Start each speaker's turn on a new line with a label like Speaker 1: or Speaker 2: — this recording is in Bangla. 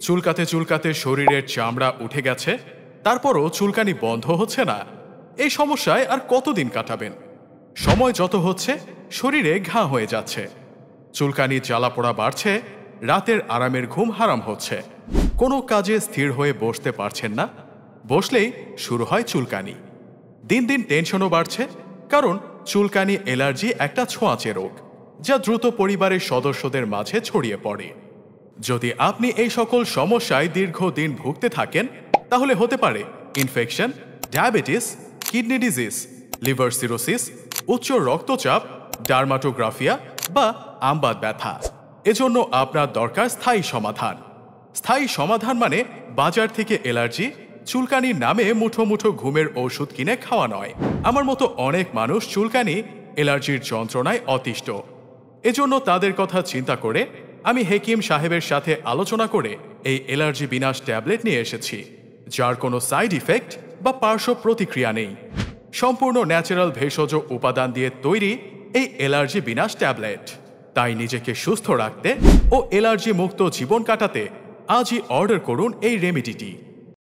Speaker 1: চুলকাতে চুলকাতে শরীরের চামড়া উঠে গেছে, তারপরও চুলকানি বন্ধ হচ্ছে না। এই সমস্যায় আর কতদিন কাটাবেন? সময় যত হচ্ছে শরীরে ঘা হয়ে যাচ্ছে, চুলকানি জ্বালাপোড়া বাড়ছে, রাতের আরামের ঘুম হারাম হচ্ছে, কোনো কাজে স্থির হয়ে বসতে পারছেন না, বসলেই শুরু হয় চুলকানি। দিন দিন টেনশনও বাড়ছে, কারণ চুলকানি অ্যালার্জি একটা ছোঁয়াচে রোগ, যা দ্রুত পরিবারের সদস্যদের মাঝে ছড়িয়ে পড়ে। যদি আপনি এই সকল সমস্যায় দীর্ঘদিন ভুগতে থাকেন, তাহলে হতে পারে infection, diabetes, kidney disease, liver cirrhosis, উচ্চ রক্তচাপ, ডার্মাটোগ্রাফিয়া বা আমবাত ব্যথা। এজন্য আপনার দরকার স্থায়ী সমাধান। স্থায়ী সমাধান মানে বাজার থেকে অ্যালার্জি, চুলকানির নামে মুঠো মুঠো ঘুমের ওষুধ কিনে খাওয়া নয়। আমার মতো অনেক মানুষ চুলকানি, অ্যালার্জির যন্ত্রণায় অতিষ্ঠ। এজন্য তাদের কথা চিন্তা করে আমি হেকিম সাহেবের সাথে আলোচনা করে এই অ্যালার্জি বিনাশ ট্যাবলেট নিয়ে এসেছি, যার কোনো সাইড ইফেক্ট বা পার্শ্ব প্রতিক্রিয়া নেই। সম্পূর্ণ ন্যাচারাল ভেষজ উপাদান দিয়ে তৈরি এই অ্যালার্জি বিনাশ ট্যাবলেট। তাই নিজেকে সুস্থ রাখতে ও অ্যালার্জি মুক্ত জীবন কাটাতে আজই অর্ডার করুন এই রেমেডিটি।